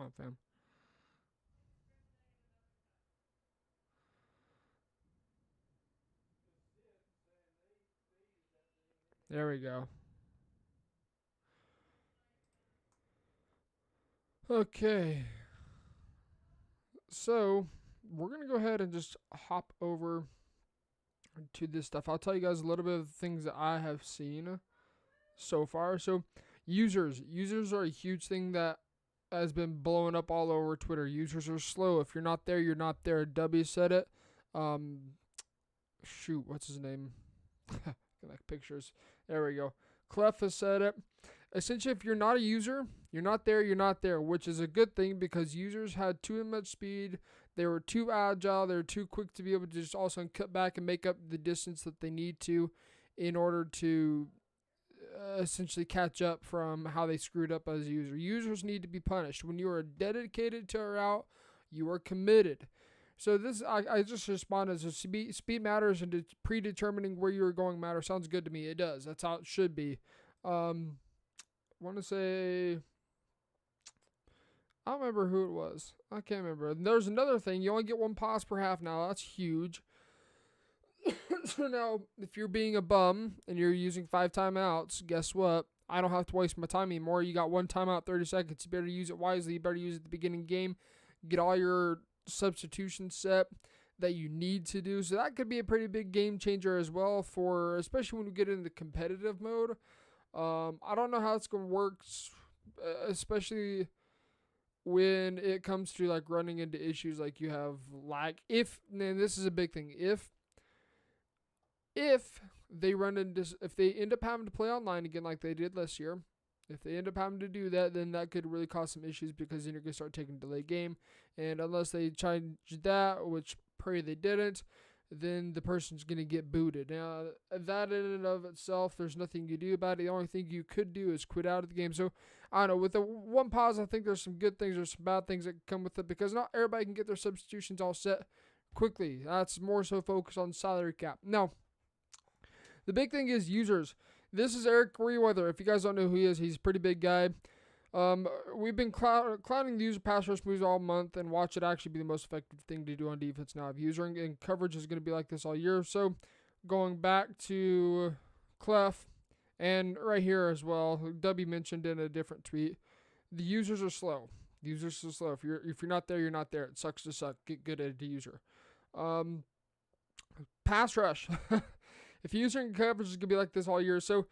Come on, fam. There we go. Okay. So, we're going to go ahead and just hop over to this stuff. I'll tell you guys a little bit of the things that I have seen so far. So, users are a huge thing that has been blowing up all over Twitter. Users are slow. If you're not there, you're not there. W said it. Um, shoot, what's his name? Like pictures. There we go. Clef has said it. Essentially, if you're not a user, you're not there, you're not there, which is a good thing because users had too much speed. They were too agile. They were too quick to be able to just also cut back and make up the distance that they need to in order to essentially catch up from how they screwed up as a user. Users need to be punished. When you are dedicated to a route, you are committed. So this, I just responded. So speed matters, and predetermining where you're going matters. Sounds good to me. It does. That's how it should be. Want to say, I don't remember who it was. I can't remember. And there's another thing. You only get one pass per half now. That's huge. So now, if you're being a bum and you're using 5 timeouts, guess what? I don't have to waste my time anymore. You got one timeout, 30 seconds. You better use it wisely. You better use it at the beginning of the game. Get all your substitution set that you need to do. So that could be a pretty big game changer as well, for especially when we get into competitive mode. I don't know how it's going to work, especially when it comes to like running into issues like you have lag. And this is a big thing. If they if they end up having to play online again like they did last year, if they end up having to do that, then that could really cause some issues because then you're going to start taking a delayed game. And unless they change that, which pray they didn't, then the person's going to get booted. Now, that in and of itself, there's nothing you do about it. The only thing you could do is quit out of the game. So, I don't know. With the one pause, I think there's some good things. There's some bad things that come with it because not everybody can get their substitutions all set quickly. That's more so focused on salary cap. Now, the big thing is users. This is Eric Reweather. If you guys don't know who he is, he's a pretty big guy. We've been clowning the user pass rush moves all month, and watch it actually be the most effective thing to do on defense now. If user and coverage is going to be like this all year. So, going back to Clef, and right here as well, W mentioned in a different tweet, the users are slow. The users are slow. If you're not there, you're not there. It sucks to suck. Get good at the user. Pass rush. If user and coverage is going to be like this all year. So,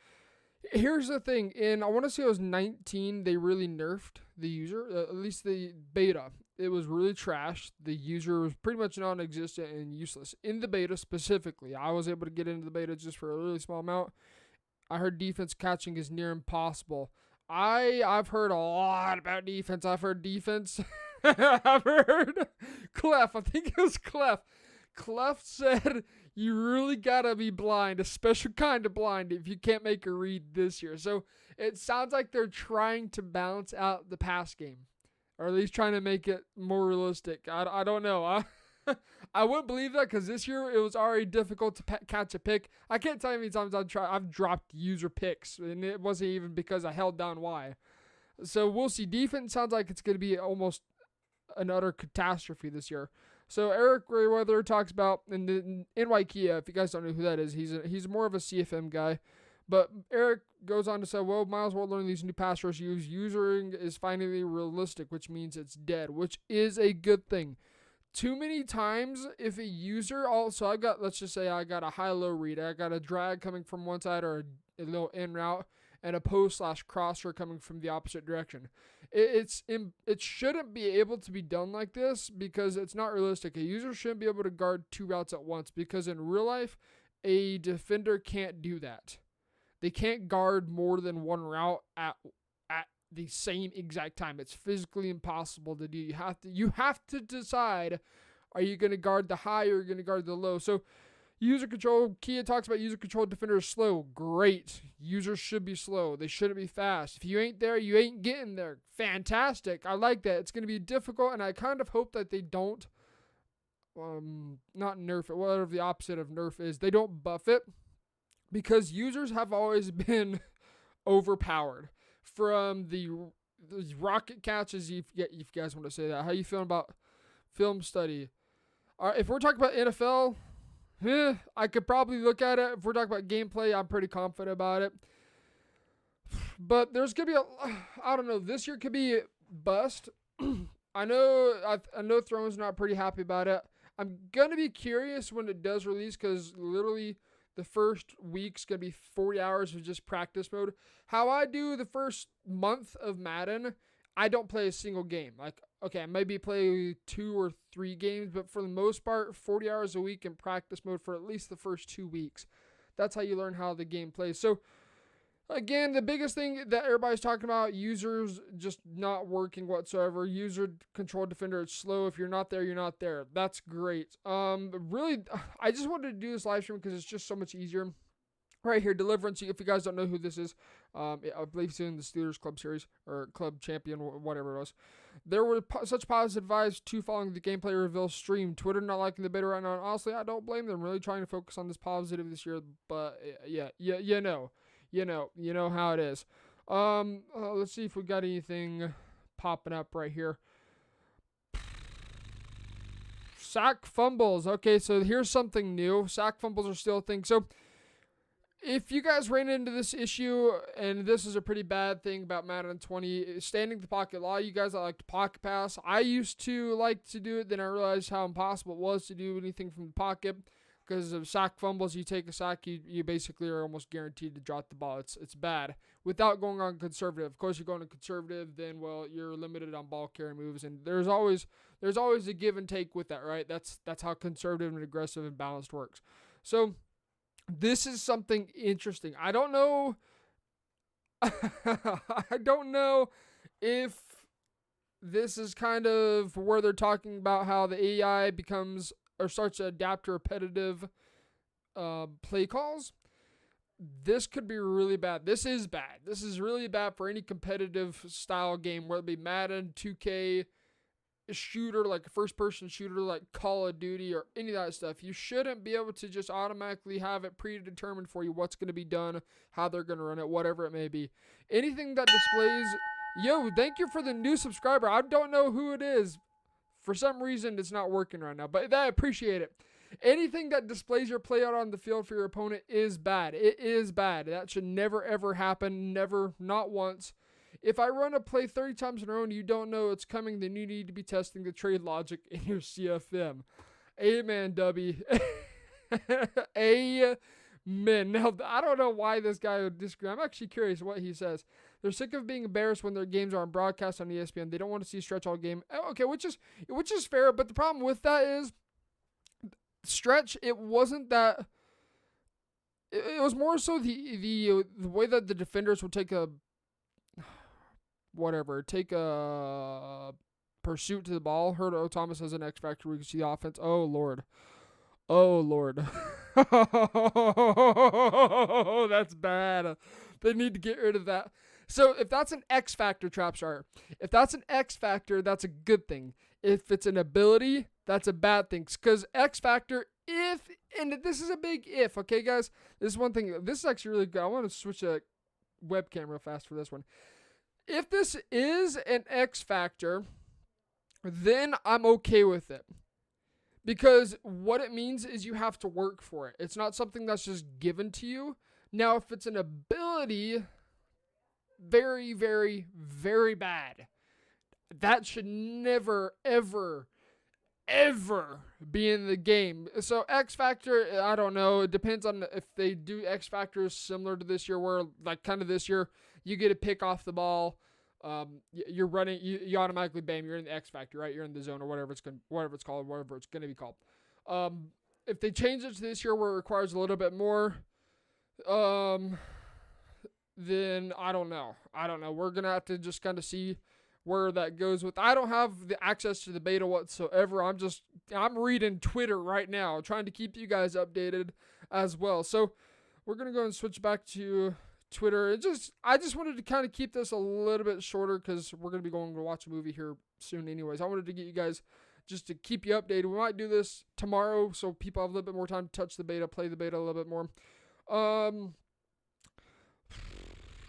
here's the thing. I want to say it was 19, they really nerfed the user, at least the beta. It was really trash. The user was pretty much non-existent and useless. In the beta specifically, I was able to get into the beta just for a really small amount. I heard defense catching is near impossible. I've heard a lot about defense. I've heard defense. I've heard Clef. I think it was Clef. Clef said you really gotta be blind, a special kind of blind, if you can't make a read this year. So it sounds like they're trying to balance out the pass game, or at least trying to make it more realistic. I don't know. I wouldn't believe that because this year it was already difficult to catch a pick. I can't tell you how many times I've dropped user picks, and it wasn't even because I held down Y. So we'll see. Defense sounds like it's going to be almost an utter catastrophe this year. So Eric Grayweather talks about in NYKia, if you guys don't know who that is, he's more of a CFM guy. But Eric goes on to say, well, might as well learn these new pass rush use. Usering is finally realistic, which means it's dead, which is a good thing. Too many times, if a user also, let's just say I got a high-low read. I got a drag coming from one side or a little in route, and a post/crosser coming from the opposite direction. It shouldn't be able to be done like this because it's not realistic. A user shouldn't be able to guard 2 routes at once because in real life, a defender can't do that. They can't guard more than one route at the same exact time. It's physically impossible to do. You have to decide, are you going to guard the high or are you going to guard the low? So user control, Kia talks about user control defenders slow. Great. Users should be slow. They shouldn't be fast. If you ain't there, you ain't getting there. Fantastic. I like that. It's going to be difficult, and I kind of hope that they don't, not nerf it, whatever the opposite of nerf is. They don't buff it because users have always been overpowered. From the those rocket catches, if you guys want to say that. How you feeling about film study? If we're talking about NFL, I could probably look at it. If we're talking about gameplay, I'm pretty confident about it. But there's going to be I don't know, this year could be bust. I know Throne's not pretty happy about it. I'm going to be curious when it does release, because literally the first week's going to be 40 hours of just practice mode. How I do the first month of Madden, I don't play a single game. Like, okay, I maybe play 2 or 3 games, but for the most part, 40 hours a week in practice mode for at least the first 2 weeks. That's how you learn how the game plays. So, again, the biggest thing that everybody's talking about, users just not working whatsoever. User control defender, it's slow. If you're not there, you're not there. That's great. Really, I just wanted to do this live stream because it's just so much easier. Right here, Deliverance. If you guys don't know who this is, I believe he's in the Steelers Club Series, or Club Champion, whatever it was. There were such positive vibes to following the gameplay reveal stream. Twitter not liking the beta right now. And honestly, I don't blame them. Really trying to focus on this positive this year. But yeah, you know how it is. Let's see if we got anything popping up right here. Sack fumbles. Okay, so here's something new. Sack fumbles are still a thing. So if you guys ran into this issue, and this is a pretty bad thing about Madden 20, standing the pocket, a lot of you guys that like to pocket pass. I used to like to do it, then I realized how impossible it was to do anything from the pocket. Because of sack fumbles, you take a sack, you basically are almost guaranteed to drop the ball. It's bad. Without going on conservative. Of course, you're going to conservative, then, well, you're limited on ball carry moves. And there's always a give and take with that, right? That's how conservative and aggressive and balanced works. So this is something interesting. I don't know. I don't know if this is kind of where they're talking about how the AI becomes or starts to adapt to repetitive play calls. This could be really bad. This is bad. This is really bad for any competitive style game, whether it be Madden, 2K, shooter, like a first-person shooter like Call of Duty or any of that stuff. You shouldn't be able to just automatically have it predetermined for you what's going to be done, how they're going to run it, whatever it may be. Anything that displays... Yo, thank you for the new subscriber. I don't know who it is. For some reason, it's not working right now, but I appreciate it. Anything that displays your play out on the field for your opponent is bad. It is bad. That should never, ever happen. Never, not once. If I run a play 30 times in a row and you don't know it's coming, then you need to be testing the trade logic in your CFM. Amen, Dubby. Amen. Now, I don't know why this guy would disagree. I'm actually curious what he says. They're sick of being embarrassed when their games are on broadcast on ESPN. They don't want to see Stretch all game. Okay, which is fair, but the problem with that is Stretch, it wasn't that... It was more so the way that the defenders would take a pursuit to the ball. Heard Thomas as an X factor. We can see the offense. Oh, Lord. That's bad. They need to get rid of that. So if that's an X factor, Trapstar, if that's an X factor, that's a good thing. If it's an ability, that's a bad thing. Because X factor, and this is a big if, okay, guys? This is one thing. This is actually really good. I want to switch a webcam real fast for this one. If this is an X factor, then I'm okay with it. Because what it means is you have to work for it. It's not something that's just given to you. Now, if it's an ability, very, very, very bad. That should never, ever, ever be in the game. So X Factor, I don't know. It depends on if they do X Factors similar to this year, where like kind of this year, you get a pick off the ball. You're running, you automatically, bam, you're in the X Factor, right? You're in the zone or whatever it's going to be called. If they change it to this year where it requires a little bit more, then I don't know. We're going to have to just kind of see where that goes with. I don't have the access to the beta whatsoever. I'm reading Twitter right now, trying to keep you guys updated as well. So we're going to go and switch back to Twitter. I just wanted to kind of keep this a little bit shorter because we're going to be going to watch a movie here soon anyways. I wanted to get you guys just to keep you updated. We might do this tomorrow so people have a little bit more time to touch the beta, play the beta a little bit more.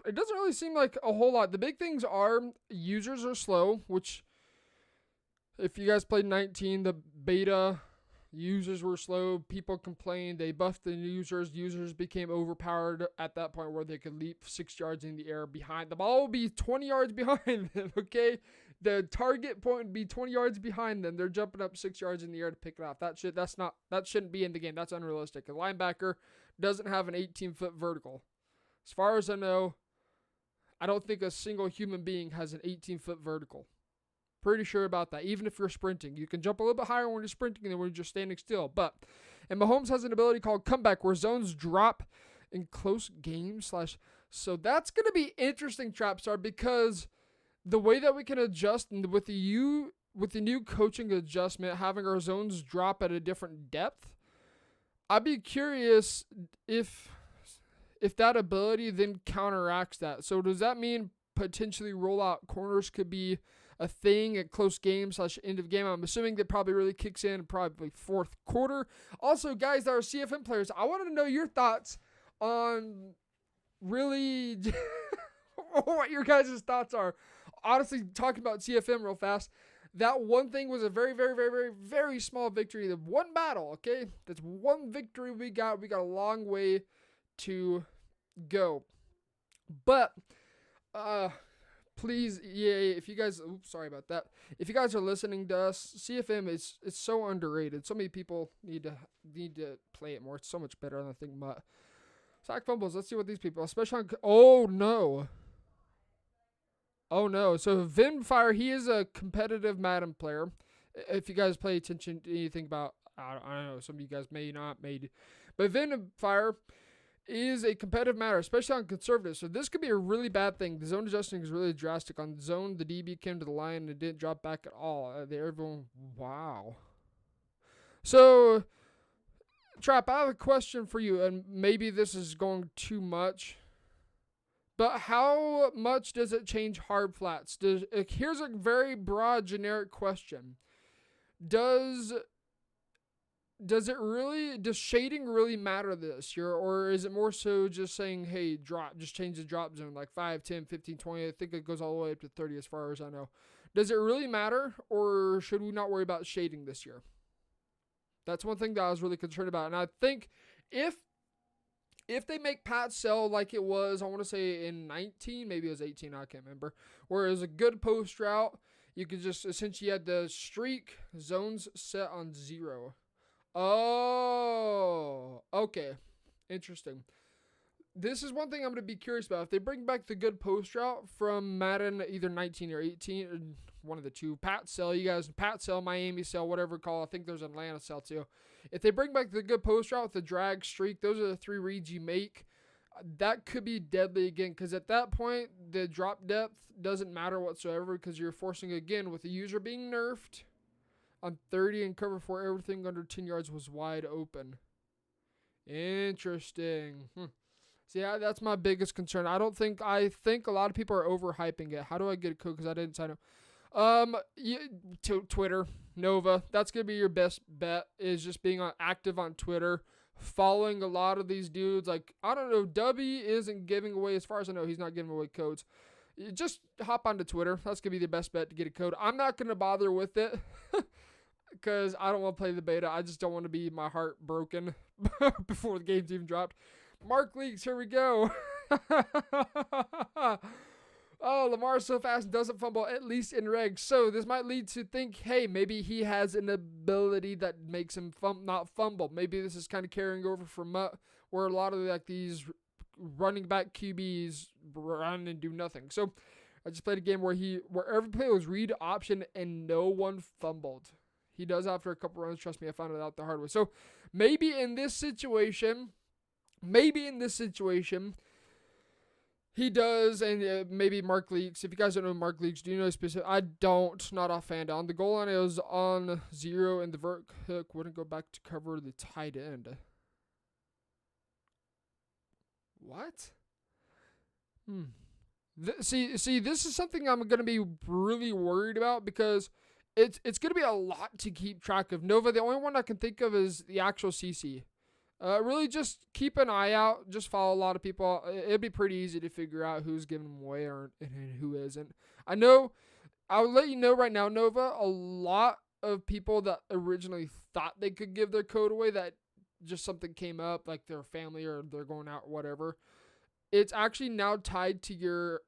it doesn't really seem like a whole lot. The big things are users are slow, which if you guys played 19, the beta users were slow. People complained. They buffed the users. Users became overpowered at that point where they could leap 6 yards in the air behind. The ball will be 20 yards behind them, okay? The target point would be 20 yards behind them. They're jumping up 6 yards in the air to pick it off. That shouldn't be in the game. That's unrealistic. A linebacker doesn't have an 18-foot vertical. As far as I know, I don't think a single human being has an 18-foot vertical. Pretty sure about that. Even if you're sprinting, you can jump a little bit higher when you're sprinting than when you're just standing still. And Mahomes has an ability called comeback, where zones drop in close games. So that's going to be interesting, Trapstar, because the way that we can adjust with the new coaching adjustment, having our zones drop at a different depth, I'd be curious if that ability then counteracts that. So does that mean potentially rollout corners could be a thing at close game / end of game? I'm assuming that probably really kicks in probably fourth quarter. Also, guys that are CFM players, I wanted to know your thoughts on really what your guys' thoughts are. Honestly, talking about CFM real fast, that one thing was a very, very, very, very, very small victory. The one battle, okay? That's one victory we got. We got a long way to go. But, please, EA, if you guys, sorry about that. If you guys are listening to us, CFM it's so underrated. So many people need to play it more. It's so much better than I think. Sack fumbles. Let's see what these people, especially on, oh no. So Vimfire, he is a competitive Madden player. If you guys pay attention to anything about, I don't know, some of you guys may not, but Vimfire is a competitive matter, especially on conservative. So this could be a really bad thing. The zone adjusting is really drastic. On zone, the DB came to the line and it didn't drop back at all. Everyone, wow. So, Trap, I have a question for you, and maybe this is going too much. But how much does it change hard flats? Here's a very broad, generic question. Does shading really matter this year, or is it more so just saying, hey, just change the drop zone, like 5, 10, 15, 20, I think it goes all the way up to 30 as far as I know. Does it really matter, or should we not worry about shading this year? That's one thing that I was really concerned about, and I think if they make Pat sell like it was, I want to say in 19, maybe it was 18, I can't remember, where it was a good post route, you could just essentially had the streak zones set on 0. Oh, okay. Interesting. This is one thing I'm going to be curious about. If they bring back the good post route from Madden, either 19 or 18, one of the two, Pat sell, you guys, Pat sell, Miami sell, whatever call. I think there's Atlanta sell too. If they bring back the good post route with the drag streak, those are the 3 reads you make. That could be deadly again, because at that point, the drop depth doesn't matter whatsoever, because you're forcing, again, with the user being nerfed, on 30 and cover 4, everything under 10 yards was wide open. Interesting. So yeah, that's my biggest concern. I think a lot of people are overhyping it. How do I get a code? Because I didn't sign up. Twitter, Nova. That's gonna be your best bet. Is just being active on Twitter, following a lot of these dudes. Like, I don't know, Dubby isn't giving away, as far as I know, he's not giving away codes. Just hop onto Twitter. That's gonna be the best bet to get a code. I'm not gonna bother with it because I don't want to play the beta. I just don't want to be my heart broken before the game's even dropped. Mark Leaks, here we go. Oh, Lamar's so fast and doesn't fumble, at least in regs. So this might lead to think, hey, maybe he has an ability that makes him not fumble. Maybe this is kind of carrying over from where a lot of like these running back QBs run and do nothing. So I just played a game where every play was read option and no one fumbled. He does after a couple runs. Trust me, I found it out the hard way. So maybe in this situation, he does, and maybe Mark Leaks. If you guys don't know Mark Leaks, do you know specific? I don't, not offhand. On the goal line, it was on 0, and the vert hook wouldn't go back to cover the tight end. What? See, this is something I'm going to be really worried about, because it's going to be a lot to keep track of. Nova, the only one I can think of is the actual CC. Really just keep an eye out. Just follow a lot of people. It'd be pretty easy to figure out who's giving them away and who isn't. I know, I'll let you know right now, Nova, a lot of people that originally thought they could give their code away, that just something came up, like their family or they're going out or whatever. It's actually now tied to your,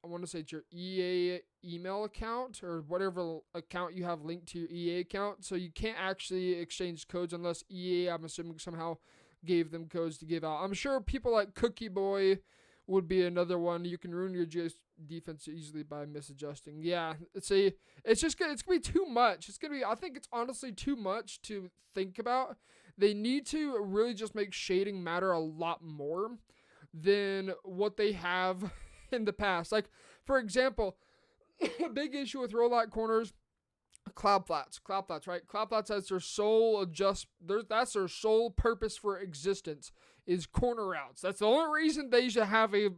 I want to say it's your EA email account or whatever account you have linked to your EA account. So you can't actually exchange codes unless EA, I'm assuming, somehow gave them codes to give out. I'm sure people like Cookie Boy would be another one. You can ruin your defense easily by misadjusting. Yeah, see, it's gonna be too much. I think it's honestly too much to think about. They need to really just make shading matter a lot more than what they have in the past. Like, for example, a big issue with rollout corners, cloud flats, right? Cloud flats has that's their sole purpose for existence is corner routes. That's the only reason they should have a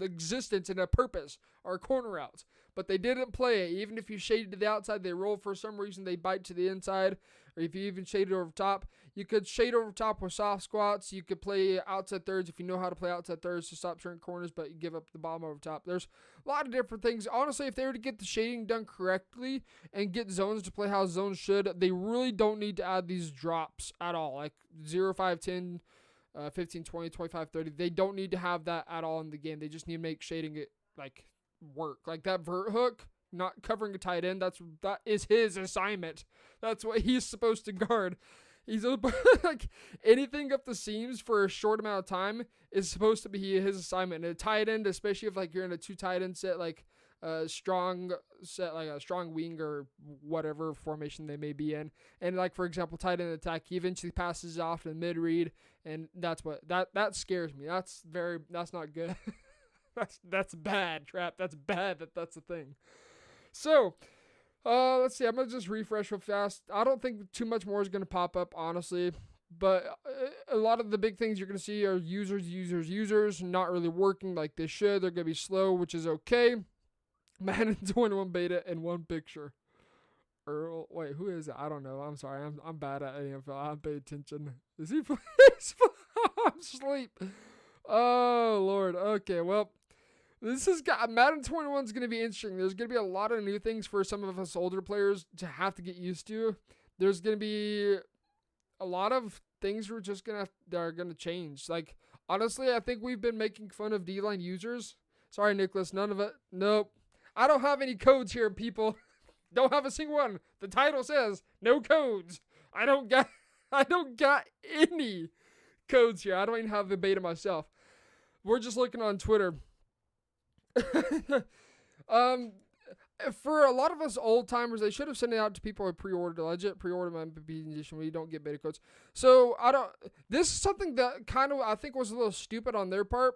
existence and a purpose are corner routes. But they didn't play it. Even if you shaded to the outside, they roll for some reason, they bite to the inside. Or if you even shaded over top, you could shade over top with soft squats. You could play outside thirds if you know how to play outside thirds to stop turning corners, but you give up the bottom over top. There's a lot of different things. Honestly, if they were to get the shading done correctly and get zones to play how zones should, they really don't need to add these drops at all. Like 0, 5, 10, 15, 20, 25, 30. They don't need to have that at all in the game. They just need to make shading it like work. Like that vert hook, not covering a tight end, that is his assignment. That's what he's supposed to guard. He's like anything up the seams for a short amount of time is supposed to be his assignment. And a tight end, especially if like you're in a 2 tight end set, like a strong set, like a strong wing or whatever formation they may be in. And like, for example, tight end attack, he eventually passes off to the mid read. And that's what, that scares me. That's not good. That's bad, Trap. That's bad that's a thing. So, let's see. I'm going to just refresh real fast. I don't think too much more is going to pop up, honestly. But a lot of the big things you're going to see are users not really working like they should. They're going to be slow, which is okay. Madden 21 beta and one picture. Earl, wait, who is it? I don't know. I'm sorry. I'm bad at NFL. I don't pay attention. Is he playing? I'm asleep. Oh, Lord. Okay, well, Madden 21 is going to be interesting. There's going to be a lot of new things for some of us older players to have to get used to. There's going to be a lot of things that are going to change. Like, honestly, I think we've been making fun of D-line users. Sorry, Nicholas. None of it. Nope. I don't have any codes here, people. Don't have a single one. The title says no codes. I don't got any codes here. I don't even have the beta myself. We're just looking on Twitter. For a lot of us old timers, they should have sent it out to people who pre-ordered. Legit pre-order my MVP edition when you don't get beta codes. So this is something that kind of I think was a little stupid on their part.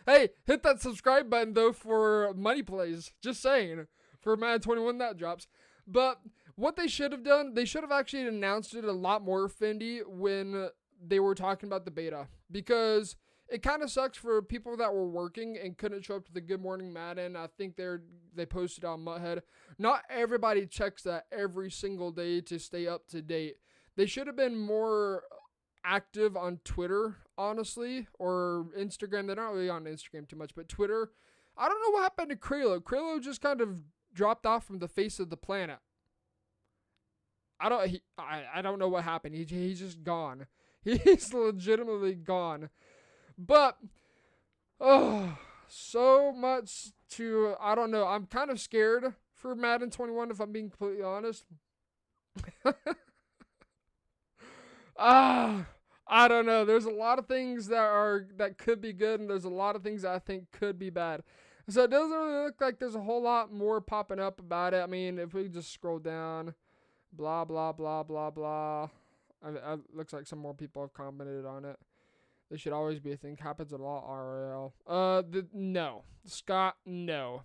Hey, hit that subscribe button though for money plays. Just saying. For Madden 21 that drops. But what they should have done, they should have actually announced it a lot more, Fendi, when they were talking about the beta. Because it kind of sucks for people that were working and couldn't show up to the Good Morning Madden. I think they posted on Mutthead. Not everybody checks that every single day to stay up to date. They should have been more active on Twitter, honestly, or Instagram. They're not really on Instagram too much, but Twitter. I don't know what happened to Krilo. Krilo just kind of dropped off from the face of the planet. I don't know what happened. He's just gone. He's legitimately gone. But so much I don't know. I'm kind of scared for Madden 21 if I'm being completely honest. I don't know. There's a lot of things that could be good, and there's a lot of things that I think could be bad. So it doesn't really look like there's a whole lot more popping up about it. I mean, if we just scroll down, blah, blah, blah, blah, blah. Looks like some more people have commented on it. This should always be a thing. Happens a lot, RL. No. Scott, no.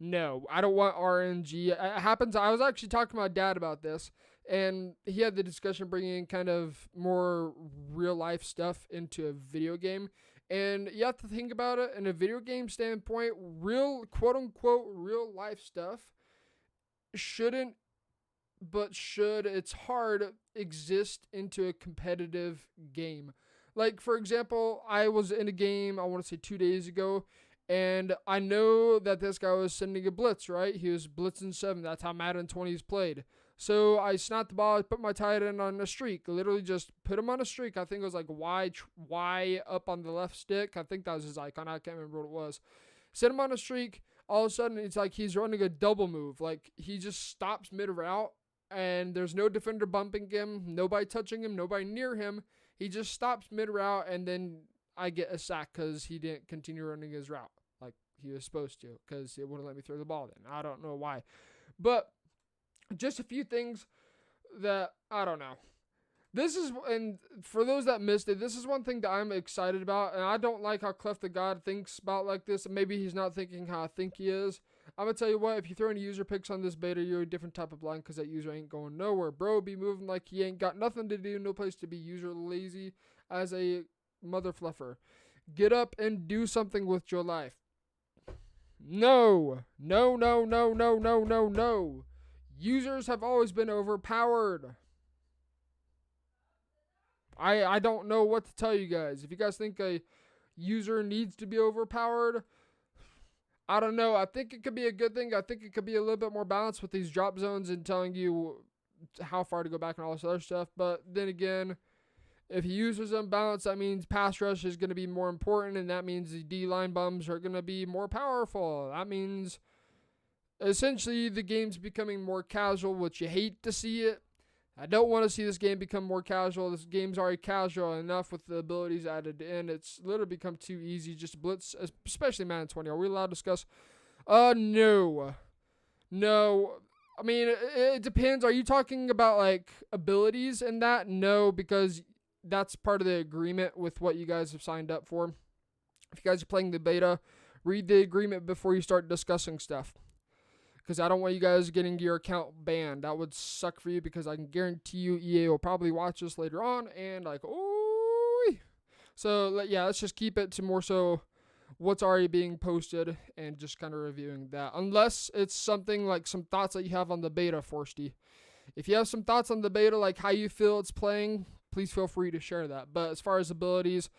No, I don't want RNG. It happens. I was actually talking to my dad about this, and he had the discussion bringing in kind of more real life stuff into a video game. And you have to think about it in a video game standpoint, real, quote unquote, real life stuff shouldn't but should, it's hard, exist into a competitive game. Like, for example, I was in a game, I want to say 2 days ago, and I know that this guy was sending a blitz, right? He was blitzing 7. That's how Madden 20 is played. So I snapped the ball, put my tight end on a streak. Literally just put him on a streak. I think it was like Y up on the left stick. I think that was his icon. I can't remember what it was. Set him on a streak. All of a sudden, it's like he's running a double move. Like, he just stops mid-route, and there's no defender bumping him, nobody touching him, nobody near him. He just stops mid-route, and then I get a sack because he didn't continue running his route like he was supposed to, because it wouldn't let me throw the ball then. I don't know why. But just a few things that, I don't know. This is, and for those that missed it, this is one thing that I'm excited about, and I don't like how Clef the God thinks about like this. Maybe he's not thinking how I think he is. I'm going to tell you what, if you throw any user picks on this beta, you're a different type of blind, because that user ain't going nowhere. Bro, be moving like he ain't got nothing to do, no place to be. User lazy as a mother fluffer. Get up and do something with your life. No. No, no, no, no, no, no, no. Users have always been overpowered. I don't know what to tell you guys. If you guys think a user needs to be overpowered, I don't know. I think it could be a good thing. I think it could be a little bit more balanced with these drop zones and telling you how far to go back and all this other stuff. But then again, if he uses unbalanced, that means pass rush is going to be more important, and that means the D-line bums are going to be more powerful. That means essentially the game's becoming more casual, which you hate to see it. I don't want to see this game become more casual. This game's already casual enough with the abilities added in. It's literally become too easy just to blitz, especially Madden 20. Are we allowed to discuss? No. No. I mean, it depends. Are you talking about, like, abilities and that? No, because that's part of the agreement with what you guys have signed up for. If you guys are playing the beta, read the agreement before you start discussing stuff. Because I don't want you guys getting your account banned. That would suck for you, because I can guarantee you EA will probably watch this later on and like, oh. So, yeah, let's just keep it to more so what's already being posted and just kind of reviewing that. Unless it's something like some thoughts that you have on the beta, Forsty. If you have some thoughts on the beta, like how you feel it's playing, please feel free to share that. But as far as abilities,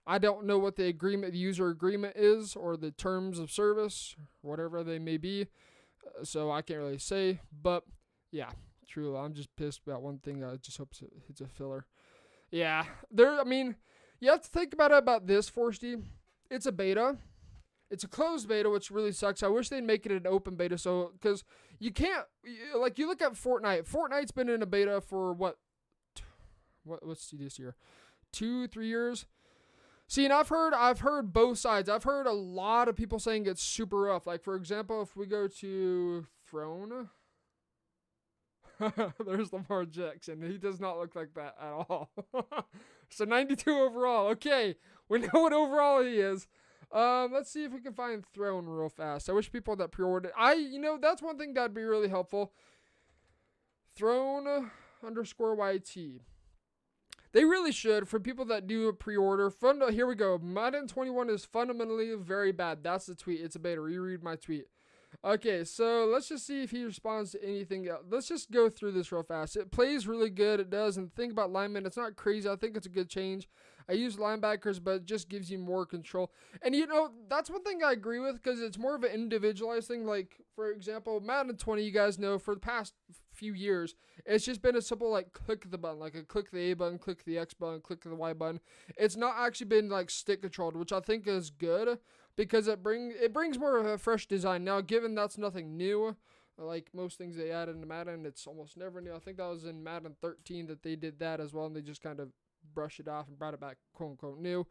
I don't know what the user agreement is, or the terms of service, whatever they may be. So I can't really say, but yeah, true. I'm just pissed about one thing. I just hope it's a filler. Yeah, you have to think about this, Forsty. It's a beta. It's a closed beta, which really sucks. I wish they'd make it an open beta, so, because you can't, like, you look at Fortnite. Fortnite's been in a beta for what's this year? 2-3 years. See, and I've heard both sides. I've heard a lot of people saying it's super rough. Like, for example, if we go to Throne, there's Lamar Jackson. He does not look like that at all. So 92 overall. Okay, we know what overall he is. Let's see if we can find Throne real fast. I wish people that pre-ordered. That's one thing that'd be really helpful. Throne _YT. They really should, for people that do a pre-order. Here we go. Madden 21 is fundamentally very bad. That's the tweet. It's a beta. Reread my tweet. Okay, so let's just see if he responds to anything else. Let's just go through this real fast. It plays really good. It does. And think about linemen. It's not crazy. I think it's a good change. I use linebackers, but it just gives you more control. And, that's one thing I agree with, because it's more of an individualized thing. Like, for example, Madden 20, you guys know, for the past few years, it's just been a simple, like, click the button. Like, a click the A button, click the X button, click the Y button. It's not actually been, like, stick controlled, which I think is good, because it brings more of a fresh design. Now, given that's nothing new, like most things they add into Madden, it's almost never new. I think that was in Madden 13 that they did that as well, and they just kind of brushed it off and brought it back, quote unquote, new.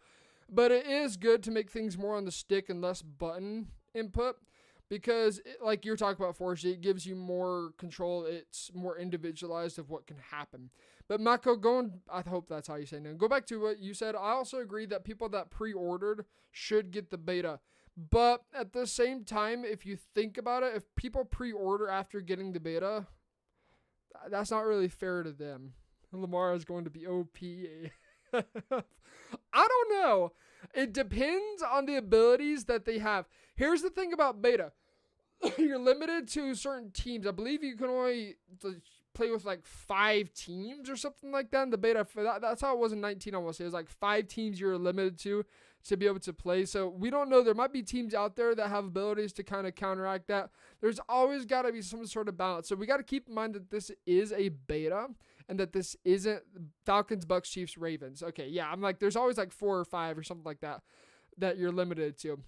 But it is good to make things more on the stick and less button input, because like you're talking about, Forge, it gives you more control. It's more individualized of what can happen. But Mako, I hope that's how you say it. Go back to what you said. I also agree that people that pre-ordered should get the beta. But at the same time, if you think about it, if people pre-order after getting the beta, that's not really fair to them. Lamar is going to be OP. I don't know. It depends on the abilities that they have. Here's the thing about beta. You're limited to certain teams. I believe you can only play with like 5 teams or something like that in the beta. That's how it was in 19. I want to say it was like 5 teams you were limited to be able to play. So we don't know. There might be teams out there that have abilities to kind of counteract that. There's always got to be some sort of balance. So we got to keep in mind that this is a beta and that this isn't Falcons, Bucks, Chiefs, Ravens. Okay, yeah, I'm like, there's always like 4 or 5 or something like that you're limited to.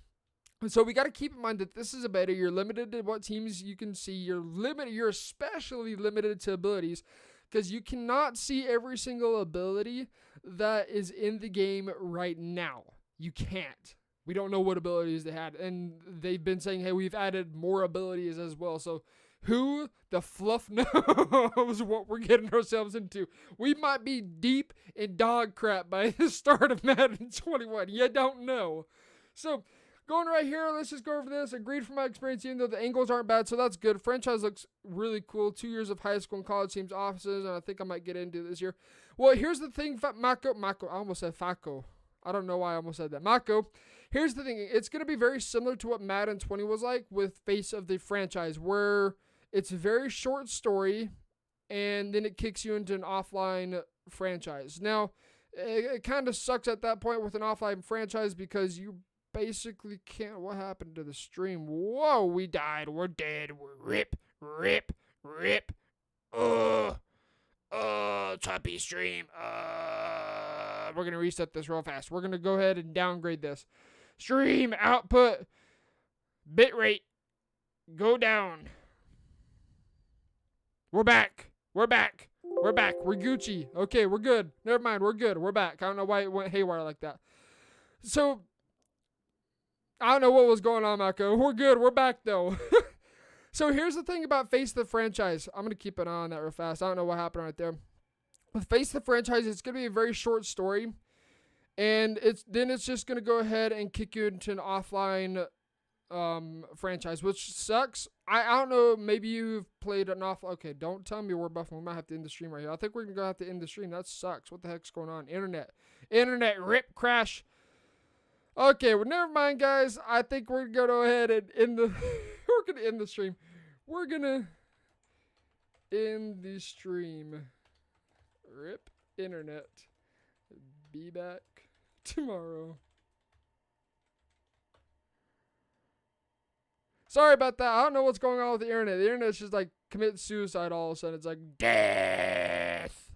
So we got to keep in mind that this is a beta. You're limited to what teams you can see. You're especially limited to abilities because you cannot see every single ability that is in the game right now. You can't. We don't know what abilities they had. And they've been saying, hey, we've added more abilities as well. So who the fluff knows what we're getting ourselves into? We might be deep in dog crap by the start of Madden 21. You don't know. So going right here, let's just go over this. Agreed from my experience, even though the angles aren't bad, so that's good. Franchise looks really cool. 2 years of high school and college teams, offices, and I think I might get into this year. Well, here's the thing, Mako, I almost said Faco. I don't know why I almost said that. Mako, here's the thing. It's going to be very similar to what Madden 20 was like with Face of the Franchise, where it's a very short story, and then it kicks you into an offline franchise. Now, it kind of sucks at that point with an offline franchise because you basically can't. What happened to the stream? Whoa, we died. We're dead. We're rip. Choppy stream. We're going to reset this real fast. We're going to go ahead and downgrade this. Stream output bitrate go down. We're back. We're Gucci. Okay, we're good. Never mind. We're good. We're back. I don't know why it went haywire like that. So, I don't know what was going on, Mako. We're good. We're back, though. So, here's the thing about Face the Franchise. I'm going to keep an eye on that real fast. I don't know what happened right there. With Face the Franchise, it's going to be a very short story. And it's just going to go ahead and kick you into an offline franchise, which sucks. I don't know. Maybe you've played an offline. Okay, don't tell me we're buffing. We might have to end the stream right here. I think we're going to have to end the stream. That sucks. What the heck's going on? Internet rip crash. Okay, well, never mind, guys. I think we're going to go ahead and end the we're going to end the stream. We're going to end the stream. Rip internet. Be back tomorrow. Sorry about that. I don't know what's going on with the internet. The internet's just like commit suicide all of a sudden. It's like death.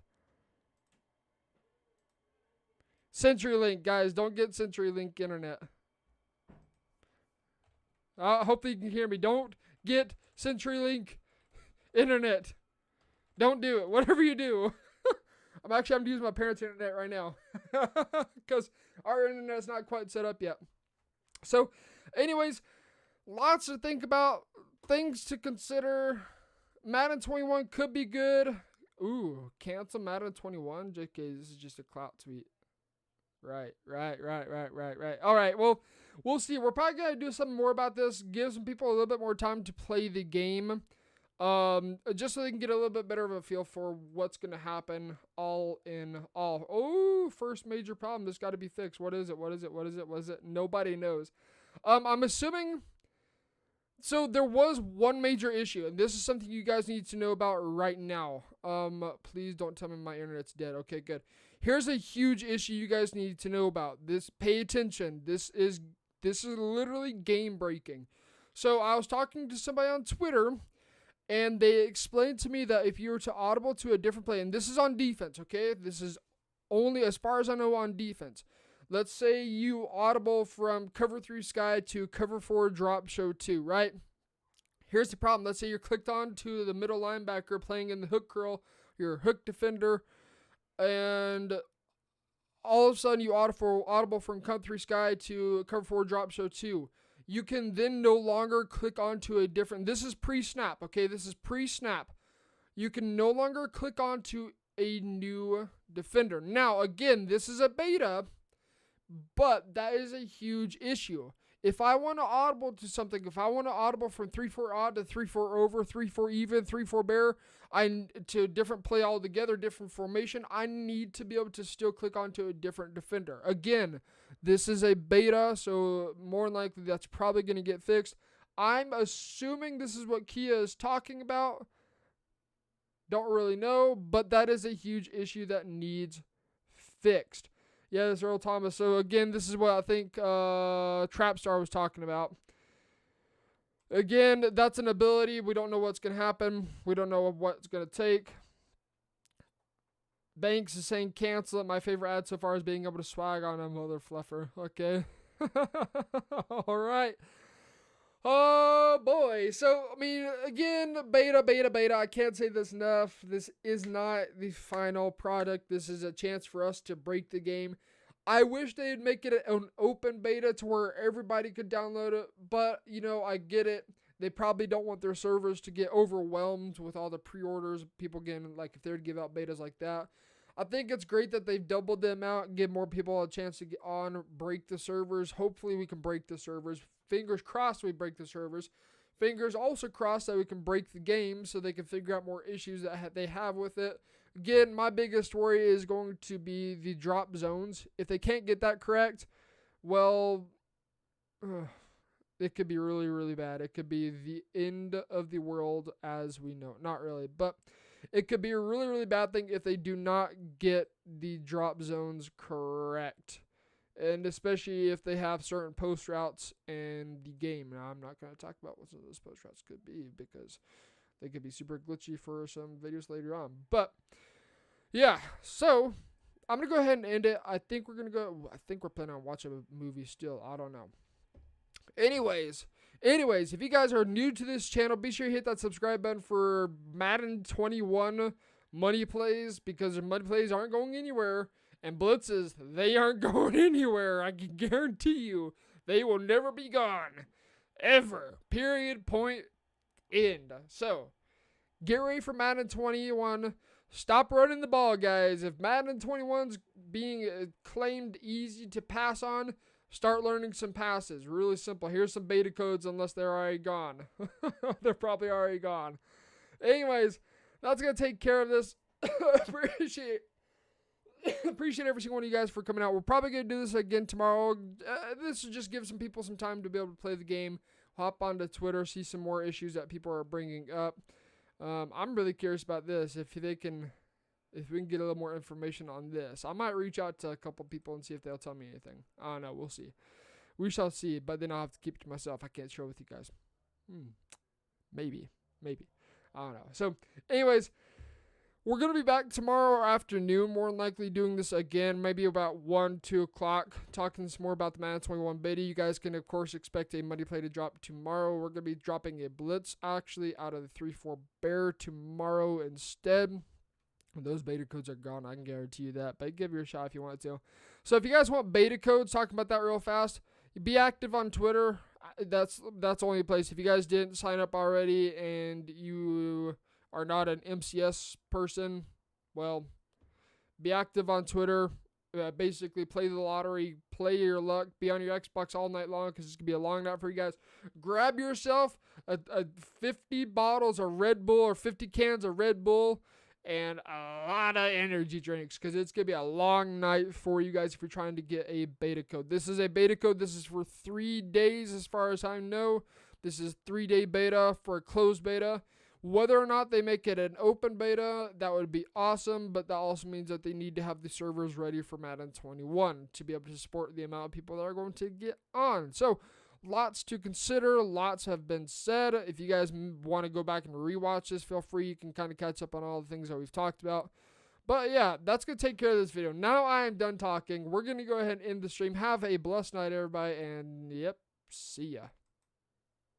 CenturyLink, guys. Don't get CenturyLink internet. Hopefully you can hear me. Don't get CenturyLink internet. Don't do it. Whatever you do. I'm having to use my parents' internet right now. Because our internet's not quite set up yet. So, anyways, lots to think about. Things to consider. Madden 21 could be good. Ooh, cancel Madden 21? JK, this is just a clout tweet. Right. All right, well, we'll see. We're probably going to do something more about this. Give some people a little bit more time to play the game. Just so they can get a little bit better of a feel for what's going to happen all in all. Oh, first major problem. This got to be fixed. What is it? Nobody knows. I'm assuming. So there was one major issue, and this is something you guys need to know about right now. Please don't tell me my internet's dead. Okay, good. Here's a huge issue you guys need to know about. Pay attention. This is literally game breaking. So I was talking to somebody on Twitter, and they explained to me that if you were to audible to a different play, and this is on defense, okay? This is only, as far as I know, on defense. Let's say you audible from cover 3 sky to cover 4 drop show 2, right? Here's the problem. Let's say you're clicked on to the middle linebacker playing in the hook curl, you're a hook defender, and all of a sudden you audible from cover 3 sky to cover 4 drop show 2. You can then no longer click onto a different, this is pre-snap, okay? This is pre-snap. You can no longer click onto a new defender. Now, again, this is a beta, but that is a huge issue. If I want to audible to something, if I want to audible from 3-4 odd to 3-4 over, 3-4 even, 3-4 bear, to a different play altogether, different formation, I need to be able to still click onto a different defender. Again, this is a beta, so more than likely that's probably going to get fixed. I'm assuming this is what Kia is talking about, Don't really know, but that is a huge issue that needs fixed. Yeah, this is Earl Thomas. So again, this is what I think Trapstar was talking about. Again, that's an ability. We don't know what's going to happen. We don't know what it's going to take. Banks is saying cancel it. My favorite ad so far is being able to swag on a mother fluffer. Okay. All right. Oh boy. So, I mean, again, beta. I can't say this enough. This is not the final product. This is a chance for us to break the game. I wish they'd make it an open beta to where everybody could download it, but, you know, I get it. They probably don't want their servers to get overwhelmed with all the pre-orders, people getting, like, if they would give out betas like that. I think it's great that they've doubled them out and give more people a chance to get on, break the servers. Hopefully we can break the servers. Fingers crossed we break the servers. Fingers also crossed that we can break the game so they can figure out more issues that they have with it. Again, my biggest worry is going to be the drop zones. If they can't get that correct, well, it could be really, really bad. It could be the end of the world as we know. Not really, but it could be a really, really bad thing if they do not get the drop zones correct. And especially if they have certain post routes in the game. Now, I'm not going to talk about what some of those post routes could be because they could be super glitchy for some videos later on. But, yeah. So, I'm going to go ahead and end it. I think we're planning on watching a movie still. I don't know. Anyways, if you guys are new to this channel, be sure you hit that subscribe button for Madden 21 money plays because the money plays aren't going anywhere. And blitzes, they aren't going anywhere. I can guarantee you they will never be gone. Ever. Period. Point. End. So, get ready for Madden 21. Stop running the ball, guys. If Madden 21's being claimed easy to pass on, start learning some passes. Really simple. Here's some beta codes unless they're already gone. They're probably already gone. Anyways, that's going to take care of this. Appreciate every single one of you guys for coming out. We're probably going to do this again tomorrow. This will just give some people some time to be able to play the game. Hop onto Twitter, see some more issues that people are bringing up. I'm really curious about this. If we can get a little more information on this, I might reach out to a couple people and see if they'll tell me anything. I don't know. We'll see. We shall see. But then I'll have to keep it to myself. I can't share with you guys. Maybe. I don't know. So, anyways, we're going to be back tomorrow afternoon, more than likely doing this again, maybe about 1, 2 o'clock, talking some more about the Madden 21 beta. You guys can, of course, expect a money play to drop tomorrow. We're going to be dropping a blitz, actually, out of the 3-4 bear tomorrow instead. Those beta codes are gone, I can guarantee you that, but give it a shot if you want to. So if you guys want beta codes, talking about that real fast, be active on Twitter. That's the only place. If you guys didn't sign up already and you are not an MCS person, well, be active on Twitter. Basically, play the lottery, play your luck, be on your Xbox all night long because it's going to be a long night for you guys. Grab yourself a 50 bottles of Red Bull or 50 cans of Red Bull and a lot of energy drinks because it's going to be a long night for you guys if you're trying to get a beta code. This is a beta code. This is for 3 days as far as I know. This is 3-day beta for a closed beta. Whether or not they make it an open beta, that would be awesome, but that also means that they need to have the servers ready for Madden 21 to be able to support the amount of people that are going to get on. So, lots to consider. Lots have been said. If you guys want to go back and rewatch this, feel free. You can kind of catch up on all the things that we've talked about. But yeah, that's going to take care of this video. Now I am done talking. We're going to go ahead and end the stream. Have a blessed night, everybody, and yep, see ya.